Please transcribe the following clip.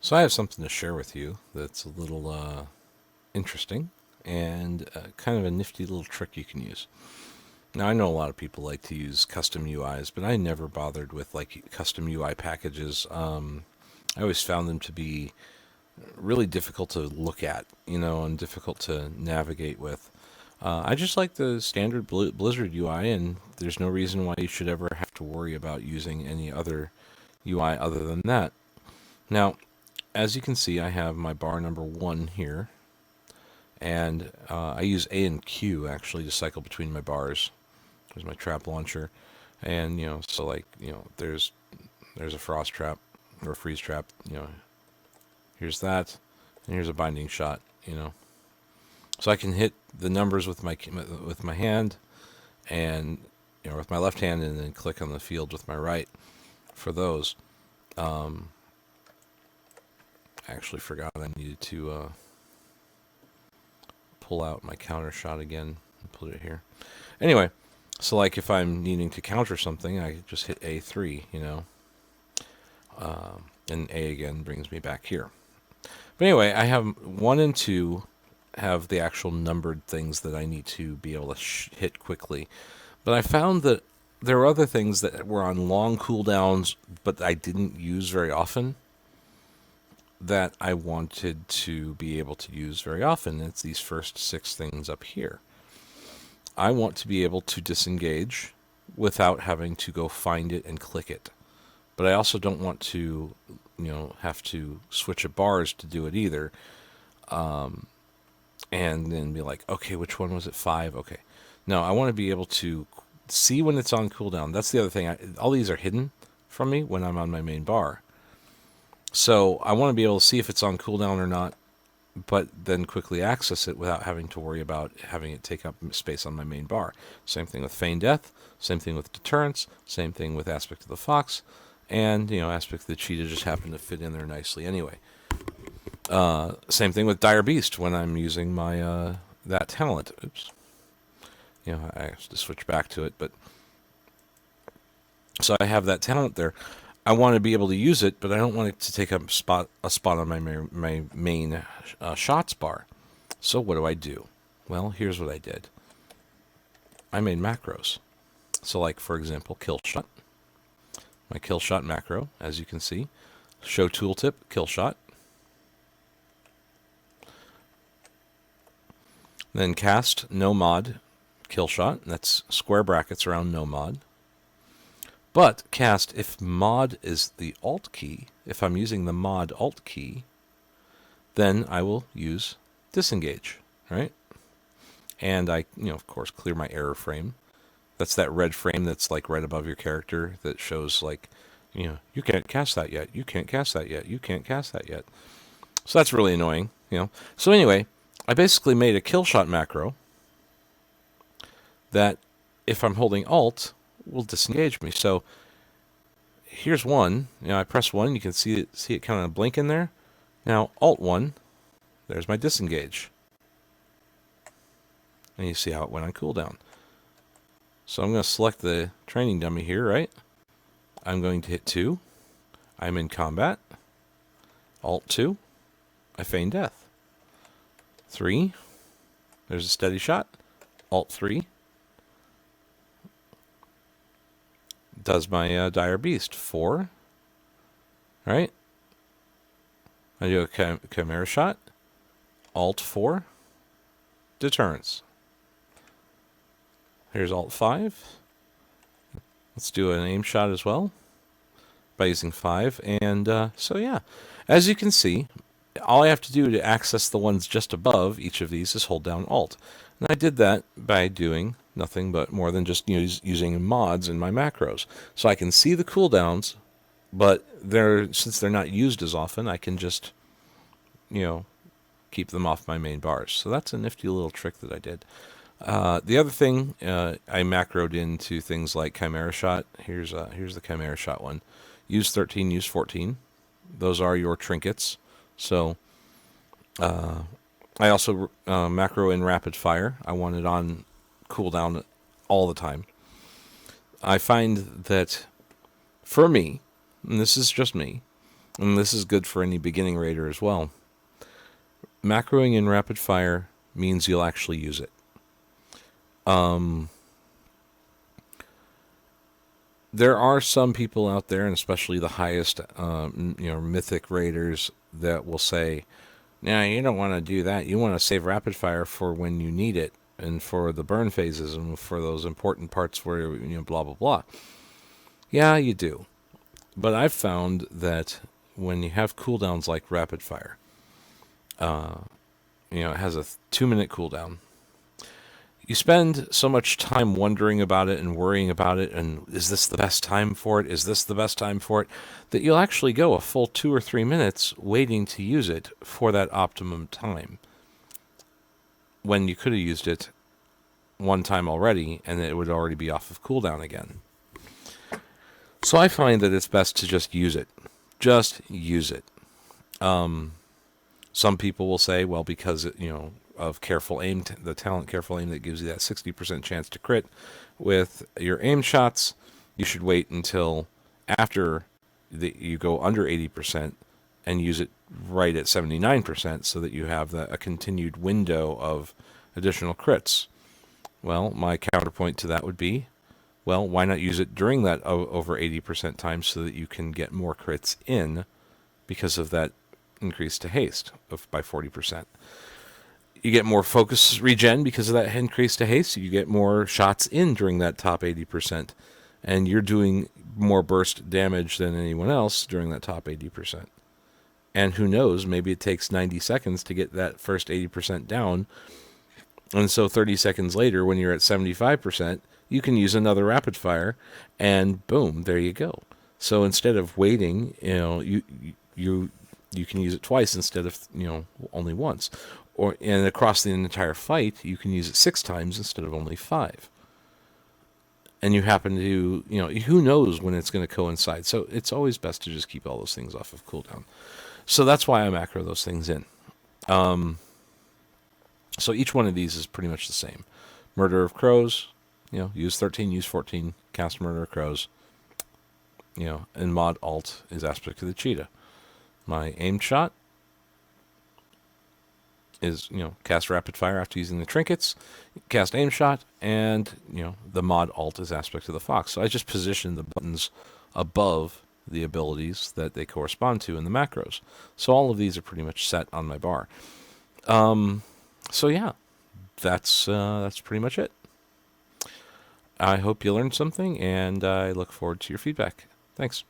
So I have something to share with you that's a little interesting and kind of a nifty little trick you can use. Now I know a lot of people like to use custom UIs, but I never bothered with like custom UI packages. I always found them to be really difficult to look at, and difficult to navigate with. I just like the standard Blizzard UI, and there's no reason why you should ever have to worry about using any other UI other than that. Now, as you can see, I have my bar number 1 here, and I use A and Q actually to cycle between my bars. There's my trap launcher, and so like there's a frost trap or a freeze trap. Here's that, and here's a binding shot. So I can hit the numbers with my hand, and with my left hand, and then click on the field with my right for those. I actually forgot I needed to pull out my counter shot again and put it here. Anyway, so like if I'm needing to counter something, I just hit A3, and A again brings me back here. But anyway, I have 1 and 2 have the actual numbered things that I need to be able to hit quickly. But I found that there were other things that were on long cooldowns, but I didn't use very often, that I wanted to be able to use very often. It's these first 6 things up here. I want to be able to disengage without having to go find it and click it. But I also don't want to, have to switch at bars to do it either. And then be like, okay, which one was it? 5? Okay. No, I want to be able to see when it's on cooldown. That's the other thing. All these are hidden from me when I'm on my main bar. So I want to be able to see if it's on cooldown or not, but then quickly access it without having to worry about having it take up space on my main bar. Same thing with Feign Death, same thing with Deterrence, same thing with Aspect of the Fox, and, Aspect of the Cheetah just happened to fit in there nicely anyway. Same thing with Dire Beast when I'm using my that talent. Oops. I have to switch back to it, but so I have that talent there. I want to be able to use it, but I don't want it to take up a spot on my main shots bar. So what do? Well, here's what I did. I made macros. So like, for example, kill shot. My kill shot macro, as you can see. Show tooltip, kill shot. Then cast nomod, kill shot. That's square brackets around nomod. But cast, if mod is the alt key, if I'm using the mod alt key, then I will use disengage, right? And I, of course, clear my error frame. That's that red frame that's like right above your character that shows like, you can't cast that yet, you can't cast that yet, you can't cast that yet. So that's really annoying, So anyway, I basically made a kill shot macro that if I'm holding alt, will disengage me. So here's one. I press 1. You can see it kind of blink in there. Now alt 1. There's my disengage. And you see how it went on cooldown. So I'm going to select the training dummy here, right? I'm going to hit 2. I'm in combat. Alt 2. I feign death. 3. There's a steady shot. Alt 3. Does my Dire Beast. 4. Right? I do a Chimera shot. Alt 4. Deterrence. Here's Alt 5. Let's do an aim shot as well by using 5. And so yeah, as you can see, all I have to do to access the ones just above each of these is hold down Alt. And I did that by doing nothing but more than just using mods in my macros. So I can see the cooldowns, but since they're not used as often, I can just, keep them off my main bars. So that's a nifty little trick that I did. The other thing, I macroed into things like Chimera Shot. Here's the Chimera Shot one. Use 13, use 14. Those are your trinkets. So I also macro in Rapid Fire. I want it on cooldown all the time. I find that for me, and this is just me, And this is good for any beginning raider as well. Macroing in rapid fire means you'll actually use it. There are some people out there, and especially the highest, mythic raiders, that will say, "No, you don't want to do that. You want to save rapid fire for when you need it, and for the burn phases, and for those important parts where blah blah blah." Yeah, you do. But I've found that when you have cooldowns like rapid fire, it has a 2-minute cooldown. You spend so much time wondering about it and worrying about it, and is this the best time for it? Is this the best time for it? That you'll actually go a full 2 or 3 minutes waiting to use it for that optimum time, when you could have used it one time already and it would already be off of cooldown again. So I find that it's best to just use it. Just use it. Some people will say, well, because of careful aim, the talent careful aim that gives you that 60% chance to crit with your aim shots, you should wait until after you go under 80% and use it right at 79% so that you have a continued window of additional crits. Well, my counterpoint to that would be, well, why not use it during that over 80% time so that you can get more crits in because of that increase to haste by 40%. You get more focus regen because of that increase to haste. You get more shots in during that top 80%. And you're doing more burst damage than anyone else during that top 80%. And who knows, maybe it takes 90 seconds to get that first 80% down. And so 30 seconds later, when you're at 75%, you can use another rapid fire, and boom, there you go. So instead of waiting, you can use it twice instead of only once, and across the entire fight you can use it 6 times instead of only 5. And you happen to who knows when it's going to coincide. So it's always best to just keep all those things off of cooldown. So that's why I macro those things in. So each one of these is pretty much the same. Murder of Crows, use 13, use 14, cast Murder of Crows. And mod alt is Aspect of the Cheetah. My aim shot is, cast rapid fire after using the trinkets, cast aim shot, and, the mod alt is Aspect of the Fox. So I just position the buttons above the abilities that they correspond to in the macros. So all of these are pretty much set on my bar. So yeah, that's pretty much it. I hope you learned something, and I look forward to your feedback. Thanks.